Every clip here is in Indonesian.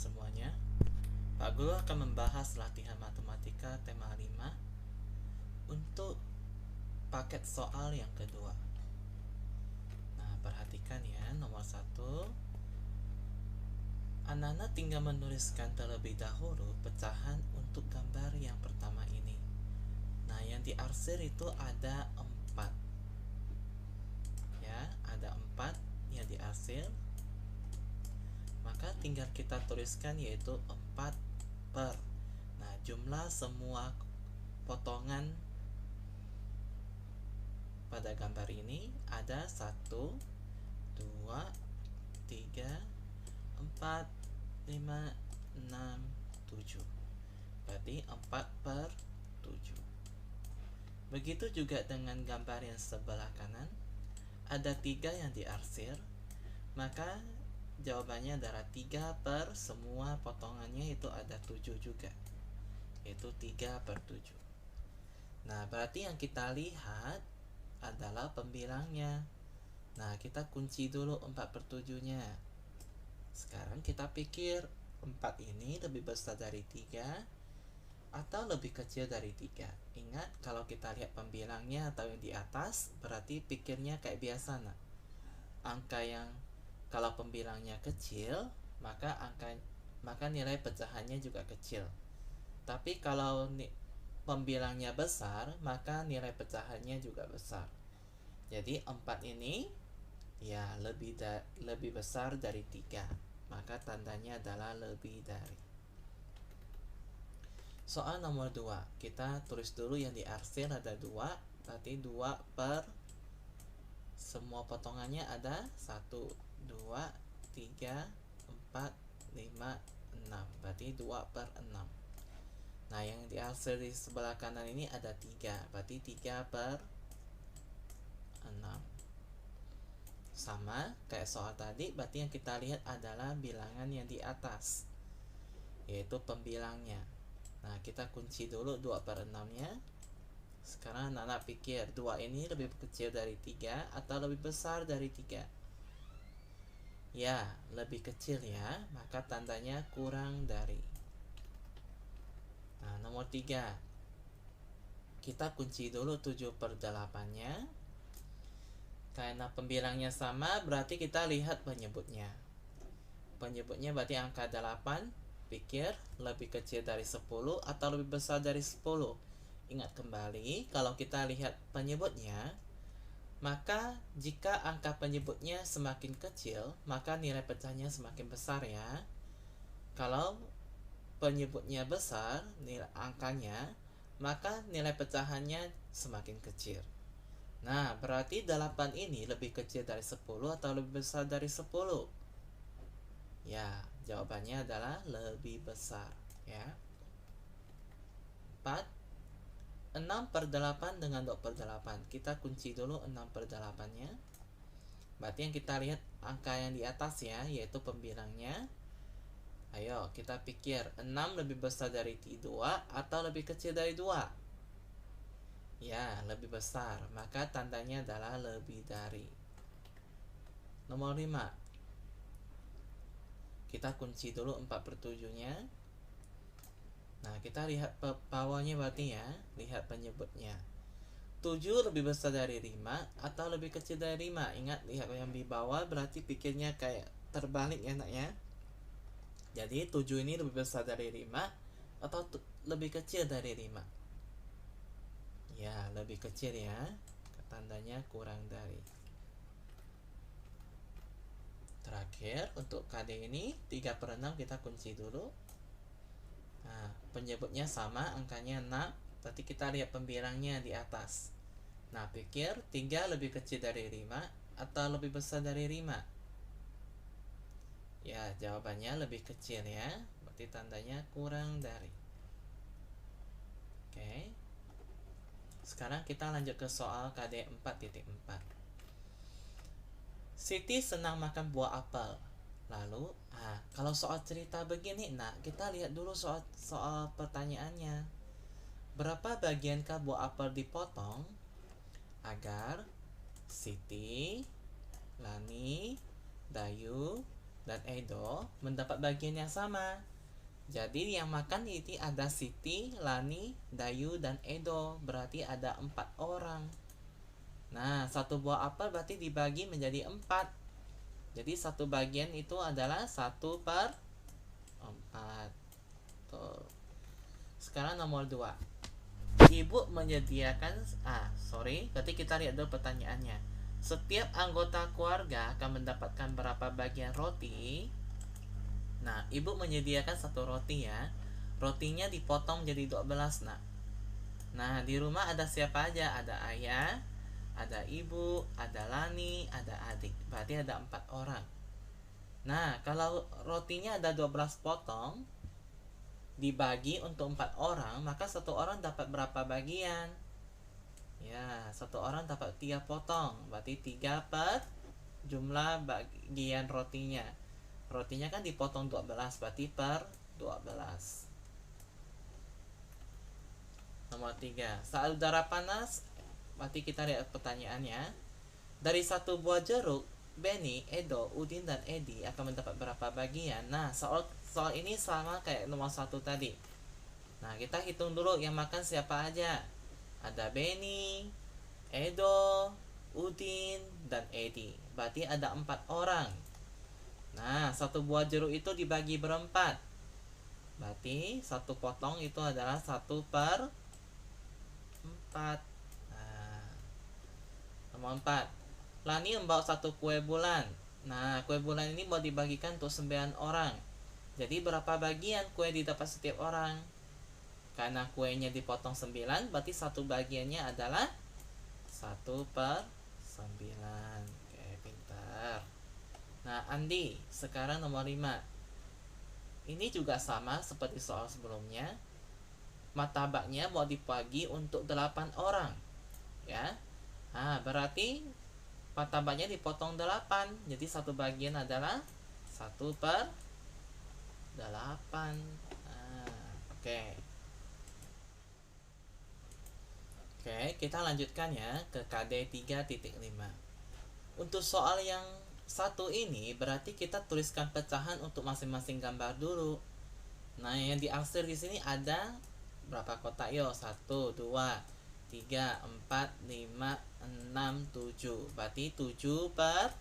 semuanya. Pak Guru akan membahas latihan matematika tema 5 untuk paket soal yang kedua. Nah, perhatikan ya, nomor 1. Anak-anak tinggal menuliskan terlebih dahulu pecahan untuk gambar yang pertama ini. Nah, yang diarsir itu ada 4. Ya, ada 4 yang diarsir. Maka tinggal kita tuliskan yaitu 4 per. Nah, jumlah semua potongan pada gambar ini ada 1, 2, 3, 4, 5, 6, 7. Berarti 4 per 7. Begitu juga dengan gambar yang sebelah kanan. Ada 3 yang diarsir. Maka jawabannya adalah 3 per semua potongannya itu ada 7 juga, yaitu 3 per 7. Nah, berarti yang kita lihat adalah pembilangnya. Nah, kita kunci dulu 4 per 7-nya. Sekarang kita pikir 4 ini lebih besar dari 3 atau lebih kecil dari 3. Ingat, kalau kita lihat pembilangnya atau yang di atas, berarti pikirnya kayak biasa. Nah, angka yang kalau pembilangnya kecil, maka nilai pecahannya juga kecil. Tapi kalau pembilangnya besar, maka nilai pecahannya juga besar. Jadi 4 ini ya lebih besar dari 3. Maka tandanya adalah lebih dari. Soal nomor 2, kita tulis dulu yang diarsir ada 2, berarti 2 per semua potongannya ada 1, 2, 3, 4, 5, 6. Berarti 2 per 6. Nah, yang diarsir di sebelah kanan ini ada 3. Berarti 3 per 6. Sama kayak soal tadi, berarti yang kita lihat adalah bilangan yang di atas, yaitu pembilangnya. Nah, kita kunci dulu 2 per 6-nya. Sekarang anak-anak pikir 2 ini lebih kecil dari 3 atau lebih besar dari 3? Ya, lebih kecil ya, maka tandanya kurang dari. Nah, nomor 3, kita kunci dulu 7 per 8-nya. Karena pembilangnya sama, berarti kita lihat penyebutnya. Penyebutnya berarti angka 8, pikir lebih kecil dari 10 atau lebih besar dari 10. Ingat kembali, kalau kita lihat penyebutnya, maka jika angka penyebutnya semakin kecil, maka nilai pecahnya semakin besar ya. Kalau penyebutnya besar, nilai angkanya, maka nilai pecahannya semakin kecil. Nah, berarti 8 ini lebih kecil dari 10 atau lebih besar dari 10? Ya, jawabannya adalah lebih besar ya. 4, 6 per 8 dengan 2 per 8. Kita kunci dulu 6 per 8-nya. Berarti yang kita lihat angka yang di atas ya, yaitu pembilangnya. Ayo, kita pikir 6 lebih besar dari 2 atau lebih kecil dari 2? Ya, lebih besar. Maka tandanya adalah lebih dari. Nomor 5. Kita kunci dulu 4 per 7-nya. Nah, kita lihat bawahnya berarti ya, lihat penyebutnya. 7 lebih besar dari 5 atau lebih kecil dari 5? Ingat, lihat yang di bawah berarti pikirnya kayak terbalik ya nak ya. Jadi 7 ini lebih besar dari 5 atau lebih kecil dari 5? Ya, lebih kecil ya. Tandanya kurang dari. Terakhir, untuk KD ini 3 per 6 kita kunci dulu. Nah, penyebutnya sama, angkanya 6. Berarti kita lihat pembilangnya di atas. Nah, pikir 3 lebih kecil dari 5 atau lebih besar dari 5? Ya, jawabannya lebih kecil ya. Berarti tandanya kurang dari. Oke. Sekarang kita lanjut ke soal KD 4.4. Siti senang makan buah apel. Lalu, kalau soal cerita begini, nah kita lihat dulu soal pertanyaannya. Berapa bagiankah buah apel dipotong agar Siti, Lani, Dayu, dan Edo mendapat bagian yang sama. Jadi yang makan ini ada Siti, Lani, Dayu, dan Edo. Berarti ada 4 orang. Nah, satu buah apel berarti dibagi menjadi 4. Jadi satu bagian itu adalah 1/4. Tuh. Sekarang nomor 2. Ibu menyediakan berarti kita lihat dulu pertanyaannya. Setiap anggota keluarga akan mendapatkan berapa bagian roti? Nah, ibu menyediakan 1 roti ya. Rotinya dipotong jadi 12, nak. Nah, di rumah ada siapa aja? Ada ayah, ada ibu, ada Lani, ada adik. Berarti ada 4 orang. Nah, kalau rotinya ada 12 potong dibagi untuk 4 orang, maka 1 orang dapat berapa bagian? Ya, 1 orang dapat 3 potong. Berarti 3 per jumlah bagian rotinya. Rotinya kan dipotong 12, berarti per 12. Nomor 3. Saat udara panas, berarti kita lihat pertanyaannya. Dari 1 buah jeruk, Benny, Edo, Udin, dan Edi akan mendapat berapa bagian? Nah, soal ini sama kayak nomor 1 tadi. Nah, kita hitung dulu yang makan siapa aja. Ada Benny, Edo, Udin, dan Edi. Berarti ada 4 orang. Nah, 1 buah jeruk itu dibagi berempat. Berarti 1 potong itu adalah 1/4. Nah, nomor 4. Lani membawa 1 kue bulan. Nah, kue bulan ini mau dibagikan untuk 9 orang. Jadi berapa bagian kue didapat setiap orang? Karena kuenya dipotong 9, berarti 1 bagiannya adalah 1/9. Oke, pintar. Nah, Andi, sekarang nomor 5. Ini juga sama seperti soal sebelumnya. Martabaknya mau dibagi untuk 8 orang. Ya. Nah, berarti martabaknya dipotong 8. Jadi 1 bagian adalah 1/8. Oke. Oke, kita lanjutkan ya ke KD 3.5. Untuk soal yang 1 ini berarti kita tuliskan pecahan untuk masing-masing gambar dulu. Nah, yang diarsir di sini ada berapa kotak? Yo, 1, 2, 3, 4, 5, 6, 7. Berarti 7 per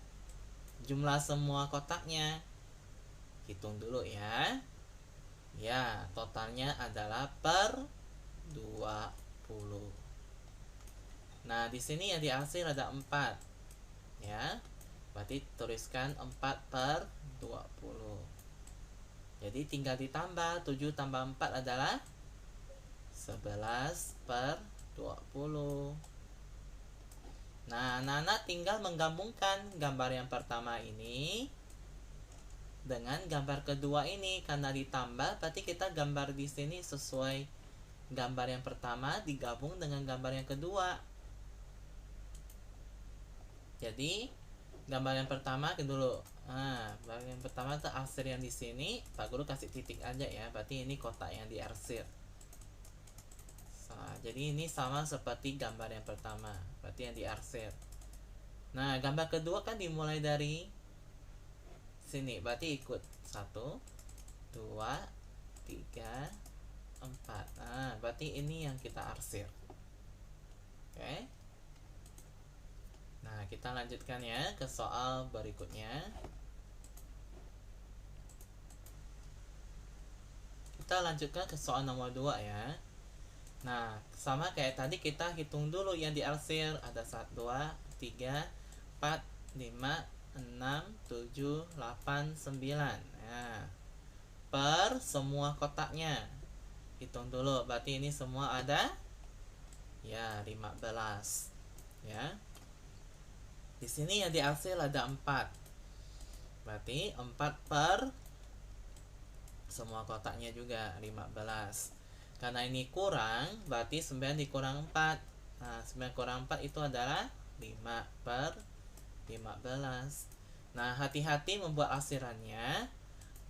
jumlah semua kotaknya. Hitung dulu ya. Ya, totalnya adalah per 20. Nah, di sini yang diarsir ada 4. Ya. Berarti tuliskan 4 per 20. Jadi tinggal ditambah. 7 tambah 4 adalah 11 per 20. Nah, anak-anak tinggal menggabungkan gambar yang pertama ini dengan gambar kedua ini. Karena ditambah, berarti kita gambar di sini sesuai gambar yang pertama digabung dengan gambar yang kedua. Jadi gambar yang pertama dulu. Gambar yang pertama itu arsir yang di sini. Pak Guru kasih titik aja ya. Berarti ini kotak yang diarsir. Jadi ini sama seperti gambar yang pertama. Berarti yang diarsir. Nah, gambar kedua kan dimulai dari sini. Berarti ikut 1, 2, 3, 4. Nah, berarti ini yang kita arsir. Oke. Nah, kita lanjutkan ya ke soal berikutnya. Kita lanjutkan ke soal nomor 2 ya. Nah, sama kayak tadi kita hitung dulu yang diarsir. Ada 1, 2, 3, 4, 5, 6, 7, 8, 9. Nah, per semua kotaknya hitung dulu. Berarti ini semua ada ya 15. Ya. Di sini yang diarsir ada 4. Berarti 4 per semua kotaknya juga 15. Karena ini kurang, berarti 9 dikurang 4. Nah, 9 kurang 4 itu adalah 5 per 15. Nah, hati-hati membuat arsirannya.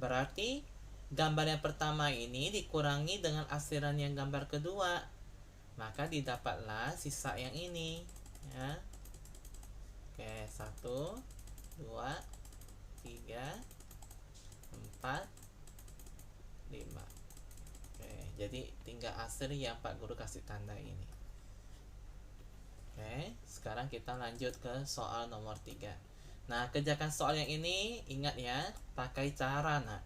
Berarti gambar yang pertama ini dikurangi dengan arsiran yang gambar kedua. Maka didapatlah sisa yang ini. Ya. Oke, 1, 2, 3, 4, 5. Oke, jadi tinggal asri yang Pak Guru kasih tanda ini. Oke, sekarang kita lanjut ke soal nomor 3. Nah, kerjakan soal yang ini, ingat ya, pakai cara nak.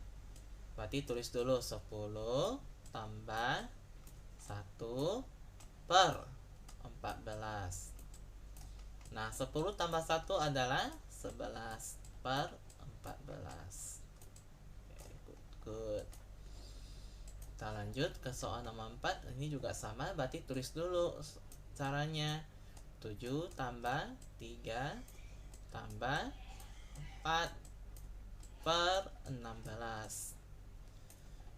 Berarti tulis dulu 10 tambah 1 per 14. Nah, 10 tambah 1 adalah 11 per 14. Oke, good. Kita lanjut ke soal nomor 4. Ini juga sama, berarti tulis dulu caranya. 7 tambah 3 tambah 4 per 16.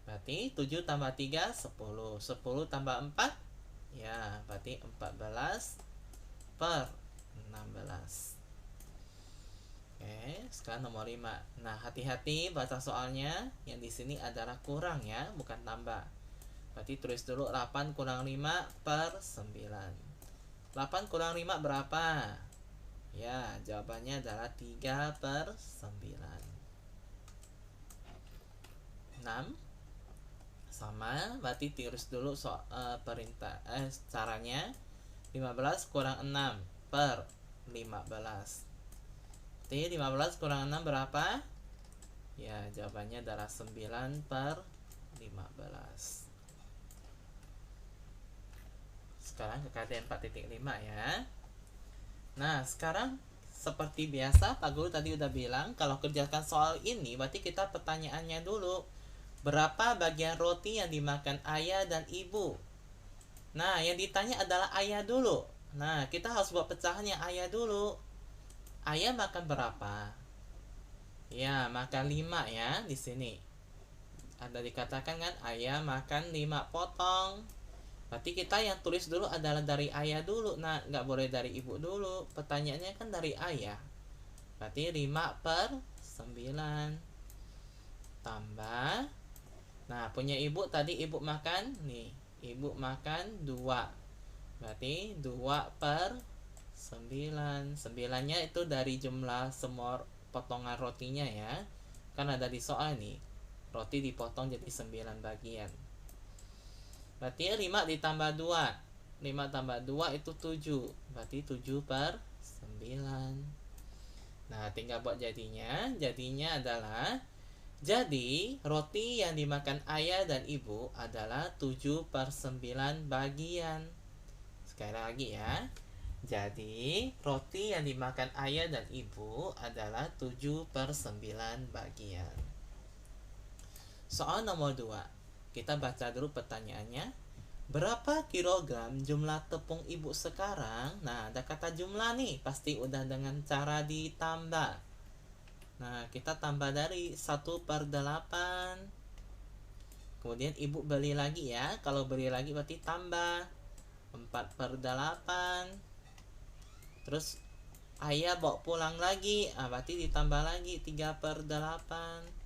Berarti 7 tambah 3 10. 10 tambah 4 ya, berarti 14 per 16. Oke, sekarang nomor 5. Nah, hati-hati baca soalnya. Yang di sini adalah kurang ya, bukan tambah. Berarti tulis dulu 8 kurang 5 per 9. 8 kurang 5 berapa? Ya, jawabannya adalah 3 per 9. 6 sama, berarti tulis dulu caranya. 15 kurang 6 per 15. Jadi 15 kurang 6 berapa? Ya, jawabannya adalah 9 per 15. Sekarang ke KD 4.5 ya. Nah, sekarang seperti biasa Pak Guru tadi udah bilang, kalau kerjakan soal ini berarti kita pertanyaannya dulu. Berapa bagian roti yang dimakan ayah dan ibu? Nah, yang ditanya adalah ayah dulu. Nah, kita harus buat pecahannya ayah dulu. Ayah makan berapa? Ya, makan 5 ya di sini. Ada dikatakan kan ayah makan 5 potong. Berarti kita yang tulis dulu adalah dari ayah dulu. Nah, nggak boleh dari ibu dulu. Pertanyaannya kan dari ayah. Berarti 5 per 9 tambah. Nah, punya ibu tadi ibu makan nih. Ibu makan 2. Berarti 2 per 9. 9-nya itu dari jumlah semua potongan rotinya ya. Kan ada di soal nih. Roti dipotong jadi 9 bagian. Berarti 5 ditambah 2. 5 tambah 2 itu 7. Berarti 7 per 9. Nah, tinggal buat jadinya. Jadinya adalah, jadi roti yang dimakan ayah dan ibu adalah 7 per 9 bagian. Sekali lagi ya. Jadi roti yang dimakan ayah dan ibu adalah 7 per 9 bagian. Soal nomor 2. Kita baca dulu pertanyaannya. Berapa kilogram jumlah tepung ibu sekarang? Nah, ada kata jumlah nih. Pasti udah dengan cara ditambah. Nah, kita tambah dari 1 per 8. Kemudian ibu beli lagi ya. Kalau beli lagi berarti tambah 4 per 8. Terus ayah bawa pulang lagi. Berarti ditambah lagi 3 per 8.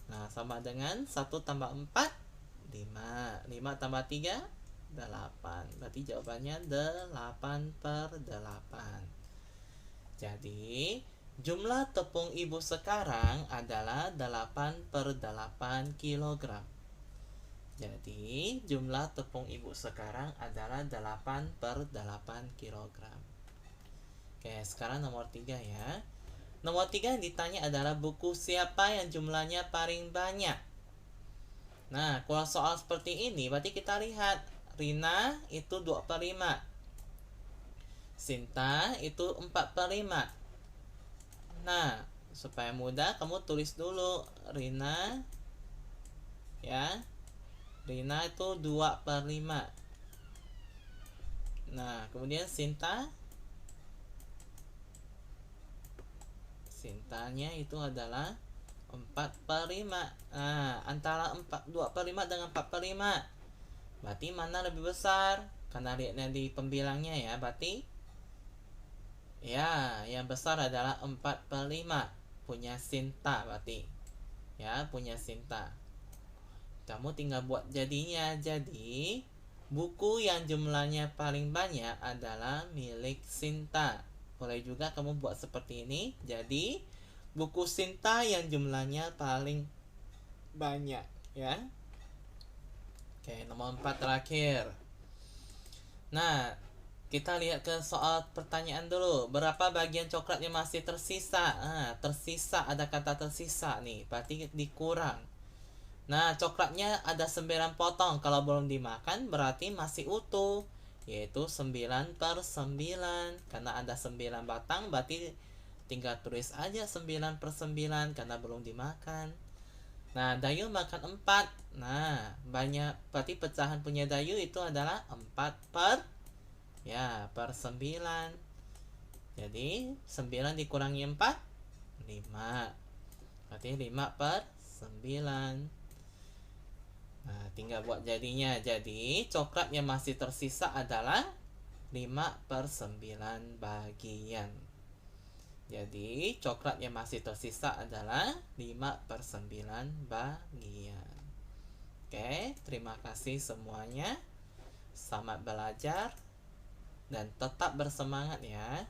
Nah, sama dengan 1 tambah 4, 5. 5 tambah 3, 8. Berarti jawabannya 8 per 8. Jadi, jumlah tepung ibu sekarang adalah 8 per 8 kg. Jadi, jumlah tepung ibu sekarang adalah 8 per 8 kg. Oke, sekarang nomor 3 ya. Nomor 3 yang ditanya adalah buku siapa yang jumlahnya paling banyak. Nah, kalau soal seperti ini berarti kita lihat Rina itu 2 per 5, Sinta itu 4 per 5. Nah, supaya mudah kamu tulis dulu Rina ya. Rina itu 2 per 5. Nah, kemudian Sintanya itu adalah 4 per 5. Nah, antara 2 per 5 dengan 4 per 5, berarti mana lebih besar? Karena lihatnya di pembilangnya ya. Berarti ya, yang besar adalah 4 per 5. Punya Sinta berarti. Ya, punya Sinta. Kamu tinggal buat jadinya. Jadi, buku yang jumlahnya paling banyak adalah milik Sinta. Boleh juga kamu buat seperti ini. Jadi, buku Sinta yang jumlahnya paling banyak ya. Oke, nomor 4 terakhir. Nah, kita lihat ke soal pertanyaan dulu. Berapa bagian coklat yang masih tersisa? Tersisa, ada kata tersisa nih, berarti dikurang. Nah, coklatnya ada 9 potong. Kalau belum dimakan berarti masih utuh, yaitu 9/9. Karena ada 9 batang, berarti tinggal tulis aja 9/9 karena belum dimakan. Nah, Dayu makan 4. Nah, banyak, berarti pecahan punya Dayu itu adalah 4/9. Jadi 9 dikurangi 4, 5. Berarti 5/9. Nah, tinggal buat jadinya. Jadi coklat yang masih tersisa adalah 5/9 bagian. Jadi coklat yang masih tersisa adalah 5/9 bagian. Oke, terima kasih semuanya. Selamat belajar dan tetap bersemangat ya.